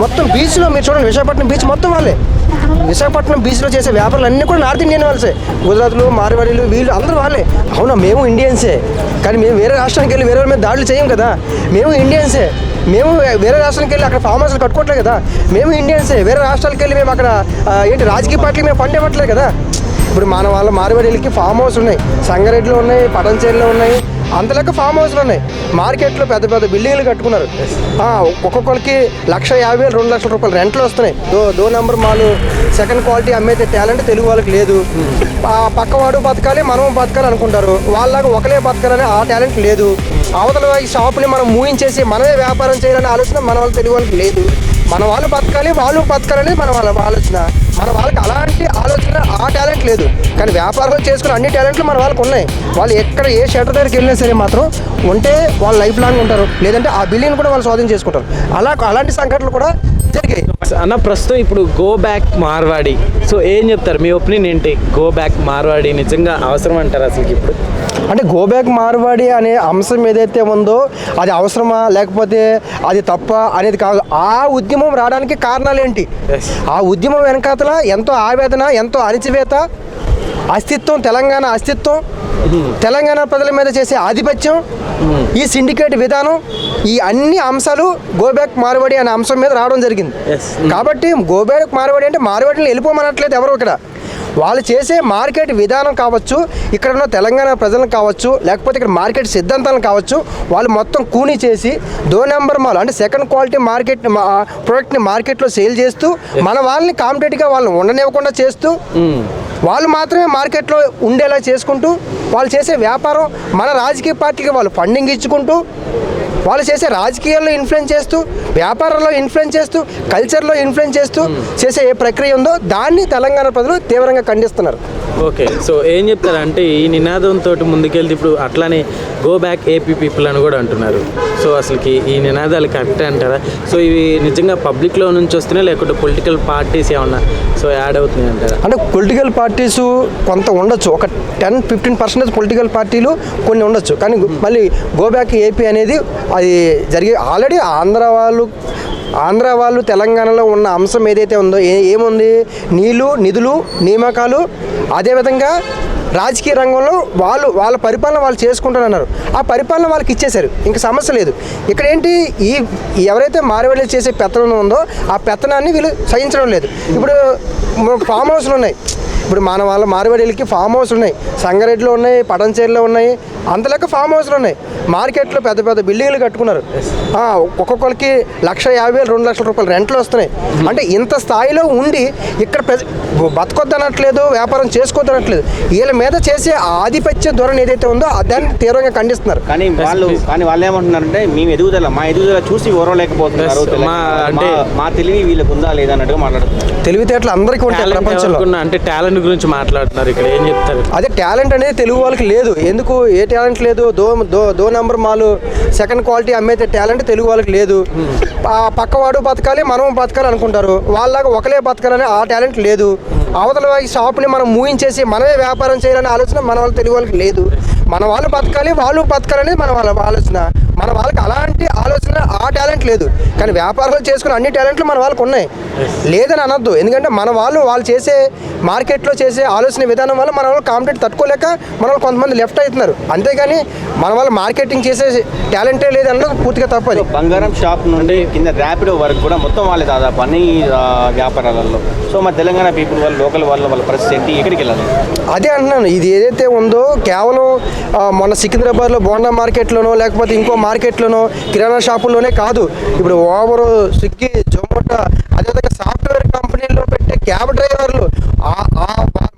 మొత్తం బీచ్లో మీరు చూడండి, విశాఖపట్నం బీచ్ మొత్తం వాళ్ళే. విశాఖపట్నం బీచ్లో చేసే వ్యాపారాలు అన్నీ కూడా నార్త్ ఇండియన్ వాళ్ళే. గుజరాత్లు, మార్వాడీలు, వీళ్ళు అందరూ వాళ్ళే. అవునా, మేము ఇండియన్సే, కానీ మేము వేరే రాష్ట్రానికి వెళ్ళి వేరే వాళ్ళ మీద దాడులు చేయం కదా. మేము ఇండియన్సే, మేము వేరే రాష్ట్రానికి వెళ్ళి అక్కడ ఫామ్ హౌస్లు కట్టుకోవట్లేదు కదా. మేము ఇండియన్సే, వేరే రాష్ట్రాలకు వెళ్ళి మేము అక్కడ రాజకీయ పార్టీలు మేము ఫండ్ ఇవ్వట్లేదు కదా. ఇప్పుడు మన వాళ్ళ మార్వాడీలకి ఫామ్ హౌస్ ఉన్నాయి, సంగారెడ్డిలో ఉన్నాయి, పటంచేరులో ఉన్నాయి, అంతలెక్క ఫామ్ హౌస్లు ఉన్నాయి. మార్కెట్లో పెద్ద పెద్ద బిల్డింగ్లు కట్టుకున్నారు. ఒక్కొక్కరికి 1,50,000 2,00,000 రూపాయలు రెంట్లు వస్తున్నాయి. దో నెంబర్ మాలు సెకండ్ క్వాలిటీ అమ్మేతే టాలెంట్ తెలుగు వాళ్ళకి లేదు. పక్కవాడు బతకాలి, మనం బతకాలి అనుకుంటారు. వాళ్ళలాగా ఒకలే బతకాలని ఆ టాలెంట్ లేదు. అవతల షాపుని మనం మూయించేసి మనమే వ్యాపారం చేయాలనే ఆలోచన మన వాళ్ళు తెలుగు వాళ్ళకి లేదు. మన వాళ్ళు బతకాలి, వాళ్ళు బతకాలనేది మన వాళ్ళ ఆలోచన. మన వాళ్ళకి అలాంటి ఆలోచన, ఆ టాలెంట్ లేదు. కానీ వ్యాపారాలు చేసుకునే అన్ని టాలెంట్లు మన వాళ్ళకి ఉన్నాయి. వాళ్ళు ఎక్కడ ఏ షటర్ దగ్గరికి వెళ్ళినా సరే మాత్రం ఉంటే వాళ్ళు లైఫ్ లాంగ్ ఉంటారు, లేదంటే ఆ బిల్డింగ్ కూడా వాళ్ళు స్వాధీనం చేసుకుంటారు. అలాంటి సంఘటనలు కూడా జరిగాయి అన్న. ప్రస్తుతం ఇప్పుడు గో బ్యాక్ మార్వాడి, సో ఏం చెప్తారు, మీ ఒపీనియన్ ఏంటి? గో బ్యాక్ మార్వాడి నిజంగా అవసరం అంటారు అసలు ఇప్పుడు? అంటే గో బ్యాక్ మార్వాడి అనే అంశం ఏదైతే ఉందో అది అవసరమా లేకపోతే అది తప్ప అనేది కాదు. ఆ ఉద్యమం రావడానికి కారణాలు ఏంటి? ఆ ఉద్యమం వెనకాతల ఎంతో ఆవేదన, ఎంతో అణిచివేత, అస్తిత్వం, తెలంగాణ అస్తిత్వం, తెలంగాణ ప్రజల మీద చేసే ఆధిపత్యం, ఈ సిండికేట్ విధానం, ఈ అన్ని అంశాలు గో బ్యాక్ మార్వాడి అనే అంశం మీద రావడం జరిగింది. కాబట్టి గో బ్యాక్ మార్వాడి అంటే మార్వాడిని వెళ్ళిపోమనట్లేదు ఎవరు. ఇక్కడ వాళ్ళు చేసే మార్కెట్ విధానం కావచ్చు, ఇక్కడ ఉన్న తెలంగాణ ప్రజలను కావచ్చు, లేకపోతే ఇక్కడ మార్కెట్ సిద్ధాంతాలను కావచ్చు, వాళ్ళు మొత్తం కూని చేసి దో నెంబర్ మాల్ అంటే సెకండ్ క్వాలిటీ ప్రోడక్ట్ని మార్కెట్లో సేల్ చేస్తూ మన వాళ్ళని కాంపిటేటివ్గా వాళ్ళని ఉండనివ్వకుండా చేస్తూ వాళ్ళు మాత్రమే మార్కెట్లో ఉండేలా చేసుకుంటూ వాళ్ళు చేసే వ్యాపారం మన రాజకీయ పార్టీకి వాళ్ళు ఫండింగ్ ఇచ్చుకుంటూ వాళ్ళు చేసే రాజకీయాల్లో ఇన్ఫ్లుయెన్స్ చేస్తూ, వ్యాపారంలో ఇన్ఫ్లుయెన్స్ చేస్తూ, కల్చర్లో ఇన్ఫ్లుయెన్స్ చేస్తూ చేసే ఏ ప్రక్రియ ఉందో దాన్ని తెలంగాణ ప్రజలు తీవ్రంగా ఖండిస్తున్నారు. ఓకే, సో ఏం చెప్తారంటే ఈ నినాదంతో ముందుకెళ్తే ఇప్పుడు అట్లానే గో బ్యాక్ ఏపీ పీపుల్ అని కూడా అంటున్నారు. సో అసలుకి ఈ నినాదాలు కరెక్టే అంటారా? సో ఇవి నిజంగా పబ్లిక్లో నుంచి వస్తున్నాయి లేకుంటే పొలిటికల్ పార్టీస్ ఏమన్నా సో యాడ్ అవుతున్నాయి అంటారా? అంటే పొలిటికల్ పార్టీస్ కొంత ఉండొచ్చు, ఒక 10-15% పొలిటికల్ పార్టీలు కొన్ని ఉండొచ్చు. కానీ మళ్ళీ గో బ్యాక్ ఏపీ అనేది అది జరిగే ఆల్రెడీ ఆంధ్ర వాళ్ళు తెలంగాణలో ఉన్న అంశం ఏదైతే ఉందో ఏముంది, నీళ్లు, నిధులు, నియామకాలు, అదేవిధంగా రాజకీయ రంగంలో వాళ్ళ పరిపాలన వాళ్ళు చేసుకుంటారన్నారు. ఆ పరిపాలన వాళ్ళకి ఇచ్చేశారు, ఇంకా సమస్య లేదు. ఇక్కడ ఏంటి, ఎవరైతే మార్వాడీలు చేసే పెత్తనం ఉందో ఆ పెత్తనాన్ని వీళ్ళు సహించడం లేదు. ఇప్పుడు ఫామ్ హౌస్లు ఉన్నాయి, ఇప్పుడు మన వాళ్ళ మార్వాడీలకి ఫామ్ హౌస్లు ఉన్నాయి, సంగారెడ్డిలో ఉన్నాయి, పటంచేరులో ఉన్నాయి, అంతలెక్క ఫామ్ హౌస్లు ఉన్నాయి. మార్కెట్లో పెద్ద పెద్ద బిల్డింగ్లు కట్టుకున్నారు. ఒక్కొక్కరికి 1,50,000 2,00,000 రూపాయలు రెంట్లు వస్తున్నాయి. అంటే ఇంత స్థాయిలో ఉండి ఇక్కడ బతకొద్దనట్లేదు, వ్యాపారం చేసుకోవద్దనట్లేదు. వీళ్ళ మీద చేసే ఆధిపత్య ధోరణి ఏదైతే ఉందో దాన్ని తీవ్రంగా ఖండిస్తున్నారు. కానీ వాళ్ళు ఏమంటున్నారంటే మా ఎదుగుదల చూసి ఓరలేకపోతున్నారు, అంటే మా తెలివి వీళ్ళకు ఉందా లేదా అన్నట్టుగా మాట్లాడుతున్నారు. తెలివితేటలు అందరికీ ఉంటాయి ప్రపంచంలో. అంటే టాలెంట్ గురించి మాట్లాడుతున్నారు ఇక్కడ, ఏం చెప్తారు? అదే టాలెంట్ అనేది తెలుగు వాళ్ళకి లేదు. ఎందుకు ఏ టాలెంట్ లేదు? దో నెంబర్ మాలు సెకండ్ క్వాలిటీ అమ్మేతే టాలెంట్ తెలుగు వాళ్ళకి లేదు. పక్కవాడు బతకాలి, మనం బతకాలి అనుకుంటారు. వాళ్ళలాగా ఒకలే బతకాలని ఆ టాలెంట్ లేదు. అవతల షాపుని మనం మూయించేసి మనమే వ్యాపారం చేయాలనే ఆలోచన మన వాళ్ళు తెలుగు వాళ్ళకి లేదు. మన వాళ్ళు బతకాలి, వాళ్ళు బతకాలనేది మన వాళ్ళ ఆలోచన. మన వాళ్ళకి అలాంటి ఆలోచన, ఆ టాలెంట్ లేదు. కానీ వ్యాపారాలు చేసుకునే అన్ని టాలెంట్లు మన వాళ్ళకి ఉన్నాయి, లేదని అనొద్దు. ఎందుకంటే మన వాళ్ళు చేసే మార్కెట్లో చేసే ఆలోచన విధానం వల్ల మన వాళ్ళు కాంపిటేట్ తట్టుకోలేక మన వాళ్ళు కొంతమంది లెఫ్ట్ అవుతున్నారు. అంతేగాని మన వాళ్ళు మార్కెటింగ్ చేసే టాలెంటే లేదన్నది పూర్తిగా తప్పది. బంగారం షాప్ నుండి కింద ర్యాపిడో వరకు కూడా మొత్తం వాళ్ళే దాదాపు అన్ని వ్యాపారాలలో. సో మా తెలంగాణ పీపుల్ వాళ్ళు, లోకల్ వాళ్ళ పరిస్థితి ఏంటి, ఎక్కడికి వెళ్ళాలి? అదే అంటున్నాను. ఇది ఏదైతే ఉందో కేవలం మొన్న సికింద్రాబాద్లో బోండా మార్కెట్లోనో లేకపోతే ఇంకో మార్కెట్లోనో కిరాణా షాపుల్లోనే కాదు, ఇప్పుడు ఓవర్ స్విగ్గీ, జొమాటో, అదేవిధంగా సాఫ్ట్వేర్ కంపెనీల్లో పెట్టే క్యాబ్ డ్రైవర్లు,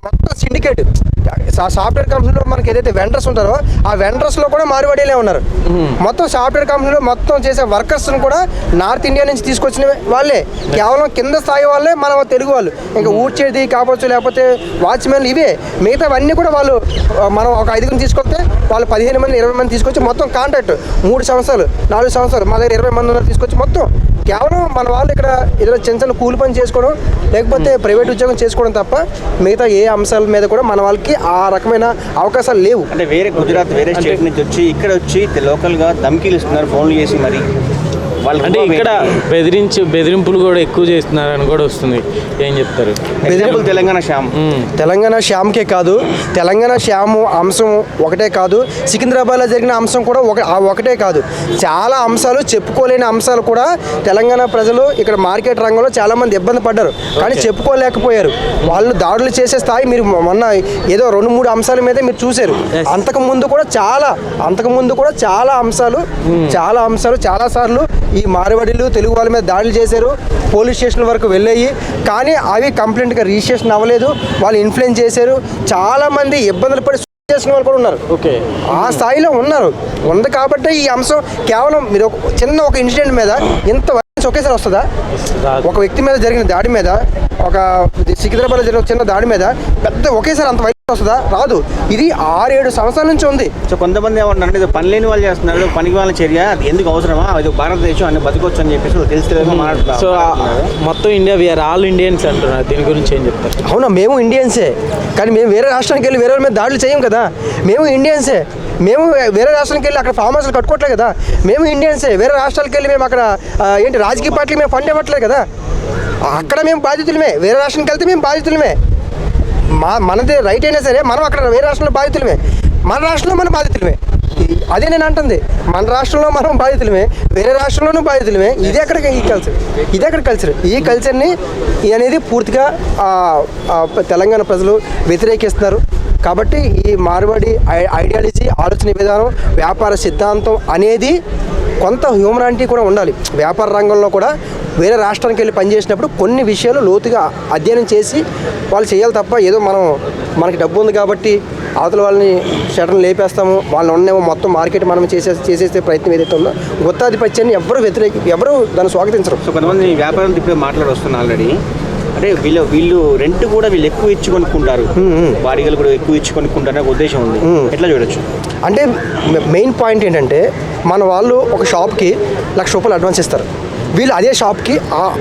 మొత్తం సిండికేట్ సాఫ్ట్వేర్ కంపెనీలో మనకి ఏదైతే వెండర్స్ ఉంటారో ఆ వెండర్స్లో కూడా మార్వాడీలే ఉన్నారు. మొత్తం సాఫ్ట్వేర్ కంపెనీలో మొత్తం చేసే వర్కర్స్ని కూడా నార్త్ ఇండియా నుంచి తీసుకొచ్చిన వాళ్ళే, కేవలం కింద స్థాయి వాళ్ళే మన తెలుగు వాళ్ళు. ఇంకా ఊడ్చేది కావచ్చు, లేకపోతే వాచ్మెన్లు, ఇవే. మిగతావన్నీ కూడా వాళ్ళు మనం ఒక 5 తీసుకొస్తే వాళ్ళు 15 మంది 20 మంది తీసుకొచ్చి మొత్తం కాంట్రాక్ట్ 3 సంవత్సరాలు 4 సంవత్సరాలు మా దగ్గర 20 మంది ఉన్నారు తీసుకొచ్చి మొత్తం కేవలం మన వాళ్ళు ఇక్కడ ఏదైనా చిన్న కూలి పని చేసుకోవడం లేకపోతే ప్రైవేట్ ఉద్యోగం చేసుకోవడం తప్ప మిగతా ఏ అంశాల మీద కూడా మన వాళ్ళకి ఆ రకమైన అవకాశాలు లేవు. అంటే వేరే గుజరాత్, వేరే స్టేట్ నుంచి వచ్చి ఇక్కడ వచ్చి లోకల్గా ధమ్కీలు ఇస్తున్నారు, ఫోన్లు చేసి మరి అంటే ఇక్కడ బెదిరింపులు కూడా ఎక్కువ చేస్తున్నారని కూడా వస్తుంది, ఏం చెప్తారు? ఎగ్జాంపుల్ తెలంగాణ శ్యామ్. తెలంగాణ శ్యామ్కే కాదు, తెలంగాణ శ్యామ్ అంశం ఒకటే కాదు, సికింద్రాబాద్లో జరిగిన అంశం కూడా ఒకటే కాదు, చాలా అంశాలు, చెప్పుకోలేని అంశాలు కూడా తెలంగాణ ప్రజలు ఇక్కడ మార్కెట్ రంగంలో చాలామంది ఇబ్బంది పడ్డారు, కానీ చెప్పుకోలేకపోయారు. వాళ్ళు దాడులు చేసే స్థాయి మీరు మొన్న ఏదో 2-3 అంశాల మీద మీరు చూశారు. అంతకుముందు కూడా చాలా అంశాలు చాలా సార్లు ఈ మార్వాడీలు తెలుగు వాళ్ళ మీద దాడులు చేశారు, పోలీస్ స్టేషన్ వరకు వెళ్ళాయి, కానీ అవి కంప్లైంట్గా రిజిస్ట్రేషన్ అవ్వలేదు. వాళ్ళు ఇన్ఫ్లుయెన్స్ చేశారు, చాలామంది ఇబ్బందులు పడి చేసిన వాళ్ళు కూడా ఉన్నారు. ఓకే, ఆ స్థాయిలో ఉంది కాబట్టి ఈ అంశం కేవలం మీరు ఒక ఇన్సిడెంట్ మీద ఇంత వైలెన్స్ ఒకేసారి వస్తుందా? ఒక వ్యక్తి మీద జరిగిన దాడి మీద, ఒక సికింద్రాబాద్లో జరిగిన చిన్న దాడి మీద పెద్ద ఒకేసారి అంత వైలెన్స్ వస్తుందా? రాదు. ఇది 6-7 సంవత్సరాల నుంచి ఉంది. సో కొంతమంది ఏమంటారు, ఇది పని లేని వాళ్ళు చేస్తున్నారు, పనికి వాళ్ళ చర్య, అది ఎందుకు అవసరమా, అది భారతదేశం అన్ని బతకొచ్చు అని చెప్పేసి తెలుసు. సో మొత్తం ఇండియా వీఆర్ ఆల్ ఇండియన్స్ అంటున్నారు, దీని గురించి ఏం చెప్తారు? అవునా, మేము ఇండియన్సే, కానీ మేము వేరే రాష్ట్రానికి వెళ్ళి వేరే వాళ్ళ మీద దాడులు చేయం కదా. మేము ఇండియన్సే, మేము వేరే రాష్ట్రానికి వెళ్ళి అక్కడ ఫామ్ హౌస్లు కట్టుకోవట్లేదు కదా. మేము ఇండియన్సే, వేరే రాష్ట్రాలకు వెళ్ళి మేము అక్కడ రాజకీయ పార్టీలు మేము ఫండ్ ఇవ్వట్లేదు కదా. అక్కడ మేము బాధితులమే, వేరే రాష్ట్రానికి వెళ్తే మేము బాధితులమే. మనది రైట్ అయినా సరే మనం అక్కడ వేరే రాష్ట్రంలో బాధితులమే, మన రాష్ట్రంలో మనం బాధితులమే. అదే నేను అంటుంది, మన రాష్ట్రంలో మనం బాధితులమే, వేరే రాష్ట్రంలోనూ బాధితులమే. ఇదే అక్కడ కల్చర్. ఈ కల్చర్ని అనేది పూర్తిగా తెలంగాణ ప్రజలు వ్యతిరేకిస్తున్నారు. కాబట్టి ఈ మార్వాడి ఐడియాలజీ, ఆలోచన విధానం, వ్యాపార సిద్ధాంతం అనేది కొంత హ్యూమనాలిటీ కూడా ఉండాలి. వ్యాపార రంగంలో కూడా వేరే రాష్ట్రానికి వెళ్ళి పనిచేసినప్పుడు కొన్ని విషయాలు లోతుగా అధ్యయనం చేసి వాళ్ళు చేయాలి తప్ప ఏదో మనకి డబ్బు ఉంది కాబట్టి అవతల వాళ్ళని షటర్ని లేపేస్తాము, వాళ్ళని ఉన్నేమో మొత్తం మార్కెట్ మనం చేసేసే ప్రయత్నం ఏదైతే ఉందో గుత్తాధిపత్యాన్ని ఎవరు దాన్ని స్వాగతించరు. సో కొంతమంది వ్యాపారం ఇప్పుడు మాట్లాడొస్తున్నారు ఆల్రెడీ. అంటే వీళ్ళు రెంట్ కూడా వీళ్ళు ఎక్కువ ఇచ్చి కొనుక్కుంటారు, బాడీలు కూడా ఎక్కువ ఇచ్చి కొనుక్కుంటారు అనే ఉద్దేశం ఉంది. ఎట్లా చూడొచ్చు? అంటే మెయిన్ పాయింట్ ఏంటంటే, మన వాళ్ళు ఒక షాప్కి ₹1,00,000 అడ్వాన్స్ ఇస్తారు. వీళ్ళు అదే షాప్కి,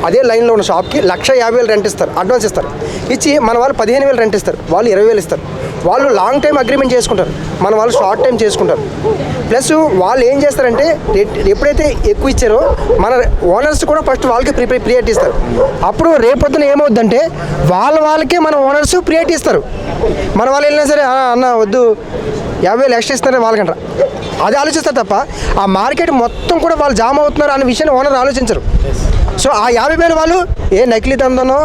అదే లైన్లో ఉన్న షాప్కి ₹1,50,000 రెంట్ ఇస్తారు, అడ్వాన్స్ ఇస్తారు. ఇచ్చి మన వాళ్ళు 15,000 రెంట్ ఇస్తారు, వాళ్ళు 20,000 ఇస్తారు. వాళ్ళు లాంగ్ టైం అగ్రిమెంట్ చేసుకుంటారు, మన వాళ్ళు షార్ట్ టైం చేసుకుంటారు. ప్లస్ వాళ్ళు ఏం చేస్తారంటే ఎప్పుడైతే ఎక్కువ ఇచ్చారో మన ఓనర్స్ కూడా ఫస్ట్ వాళ్ళకి ప్రియారిటీ ఇస్తారు. అప్పుడు రేపొద్దున ఏమవుద్దంటే వాళ్ళకే మన ఓనర్స్ ప్రియారిటీ ఇస్తారు. మన వాళ్ళు వెళ్ళినా సరే అన్న వద్దు 50,000 ఎక్స్ట్రా ఇస్తారని వాళ్ళకంటారు. అది ఆలోచిస్తారు తప్ప ఆ మార్కెట్ మొత్తం కూడా వాళ్ళు జామ్ అవుతున్నారు అనే విషయాన్ని ఓనర్ ఆలోచించరు. సో ఆ 50,000 వాళ్ళు ఏ నకిలీ దందనో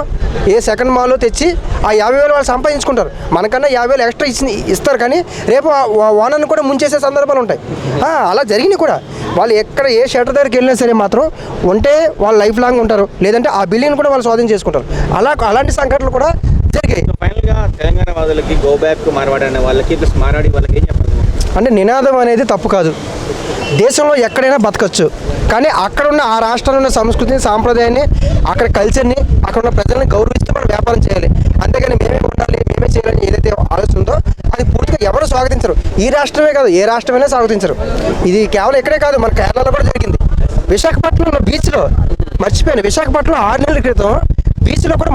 ఏ సెకండ్ మాలో తెచ్చి ఆ 50,000 వాళ్ళు సంపాదించుకుంటారు. మనకన్నా 50,000 ఎక్స్ట్రా ఇస్తారు, కానీ రేపు ఓనర్ని కూడా ముంచేసే సందర్భాలు ఉంటాయి. అలా జరిగినాయి కూడా. వాళ్ళు ఎక్కడ ఏ షటర్ దగ్గరికి వెళ్ళినా సరే మాత్రం ఉంటే వాళ్ళు లైఫ్ లాంగ్ ఉంటారు, లేదంటే ఆ బిల్డింగ్ కూడా వాళ్ళు స్వాధీనం చేసుకుంటారు. అలాంటి సంఘటనలు కూడా జరిగాయి. ఫైనల్గా తెలంగాణ వాళ్ళకి గో బ్యాక్ మార్వాడి అనే వాళ్ళకి ప్లస్ మార్వాడి వాళ్ళకి ఏం చెప్పాలి అంటే, నినాదం అనేది తప్పు కాదు. దేశంలో ఎక్కడైనా బతకచ్చు, కానీ అక్కడున్న ఆ రాష్ట్రంలో ఉన్న సంస్కృతిని, సాంప్రదాయాన్ని, అక్కడ కల్చర్ని, అక్కడ ఉన్న ప్రజల్ని గౌరవిస్తూ మనం వ్యాపారం చేయాలి. అంతేగాని మేమే ఉండాలి, మేమే చేయాలని ఏదైతే ఆలోచన ఉందో అది పూర్తిగా ఎవరు స్వాగతించరు. ఈ రాష్ట్రమే కాదు, ఏ రాష్ట్రమైనా స్వాగతించరు. ఇది కేవలం ఇక్కడే కాదు, మన కేరళలో కూడా జరిగింది. విశాఖపట్నంలో బీచ్లో మర్చిపోయాను, విశాఖపట్నంలో 6 నెలల క్రితం బీచ్లో కూడా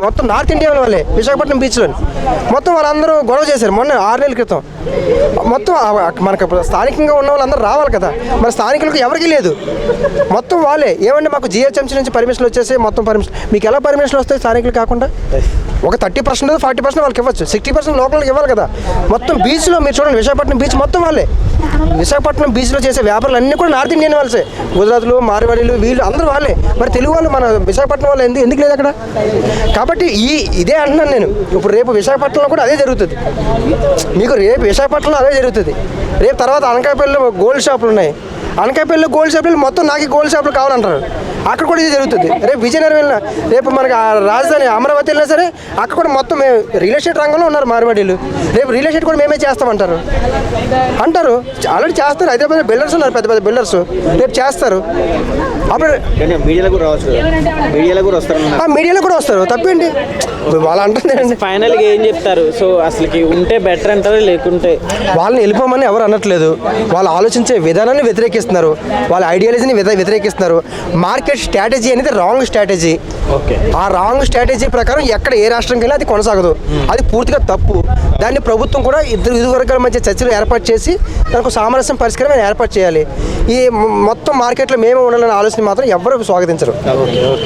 మొత్తం నార్త్ ఇండియా వాళ్ళే విశాఖపట్నం బీచ్లో మొత్తం వాళ్ళందరూ గొడవ చేశారు. మొన్న 6 నెలల క్రితం మొత్తం మనకు స్థానికంగా ఉన్న వాళ్ళందరూ రావాలి కదా, మన స్థానికులకు ఎవరికీ లేదు. మొత్తం వాళ్ళే ఏమంటే మాకు జిహెచ్ఎంసీ నుంచి పర్మిషన్లు వచ్చేసి మొత్తం పర్మిషన్. మీకు ఎలా పర్మిషన్లు వస్తాయి స్థానికులు కాకుండా? ఒక 30% 40% వాళ్ళకి ఇవ్వచ్చు, 60% లోకల్కి ఇవ్వాలి కదా. మొత్తం బీచ్లో మీరు చూడండి, విశాఖపట్నం బీచ్ మొత్తం వాళ్ళే. విశాఖపట్నం బీచ్లో చేసే వ్యాపారాలు అన్నీ కూడా నార్త్ ఇండియన్ వాళ్ళే, గుజరాత్లు, మార్వాడీలు, వీళ్ళు అందరూ వాళ్ళే. మరి తెలుగు వాళ్ళు మన విశాఖపట్నం వాళ్ళు ఎందుకు లేదు అక్కడ? కాబట్టి ఇదే అంటున్నాను నేను. ఇప్పుడు రేపు విశాఖపట్నంలో కూడా అదే జరుగుతుంది. మీకు రేపు విశాఖపట్నంలో అదే జరుగుతుంది. రేపు తర్వాత అనకాపల్లిలో గోల్డ్ షాపులు ఉన్నాయి, అనకాపల్లిలో గోల్డ్ షాపులు మొత్తం నాకు గోల్డ్ షాపులు కావాలంటారు. అక్కడ కూడా ఇది జరుగుతుంది. రేపు విజయనగరం వెళ్ళినా, రేపు మనకి రాజధాని అమరావతి వెళ్ళినా సరే అక్కడ కూడా మొత్తం రియల్ ఎస్టేట్ రంగంలో ఉన్నారు మార్వాడీలు. రేపు రియల్ ఎస్టేట్ కూడా మేమే చేస్తామంటారు అంటారు. ఆల్రెడీ చేస్తారు. హైదరాబాద్ బిల్డర్స్ ఉన్నారు, పెద్ద పెద్ద బిల్డర్స్ రేపు చేస్తారు. అప్పుడు కానీ మీడియాలో కూడా రావచ్చు కదా, మీడియాలో కూడా వస్తారన్నారు. మీడియాలో కూడా వస్తారు, తప్పేంటి వాళ్ళు అంటుందండి. ఫైనల్గా ఏం చెప్తారు? సో అసలుకి ఉంటే బెటర్ అంటారా లేకుంటే? వాళ్ళని వెళ్ళిపోమని ఎవరు అనట్లేదు, వాళ్ళు ఆలోచించే విధానాన్ని వ్యతిరేకిస్తున్నారు, వాళ్ళ ఐడియాలజీని వ్యతిరేకిస్తున్నారు. మార్కెట్ స్ట్రాటజీ అనేది రాంగ్ స్ట్రాటజీ. ఓకే. ఆ రాంగ్ స్ట్రాటజీ ప్రకారం ఎక్కడ ఏ రాష్ట్రంకి వెళ్ళి అది కొనసాగదు, అది పూర్తిగా తప్పు. దాన్ని ప్రభుత్వం కూడా ఇరు వర్గాల మధ్య చర్చలు ఏర్పాటు చేసి దానికి సామరస్యం పరిష్కారం ఏర్పాటు చేయాలి. ఈ మొత్తం మార్కెట్లో మేమే ఉండాలనే ఆలోచన మాత్రం ఎవరు స్వాగతించరు.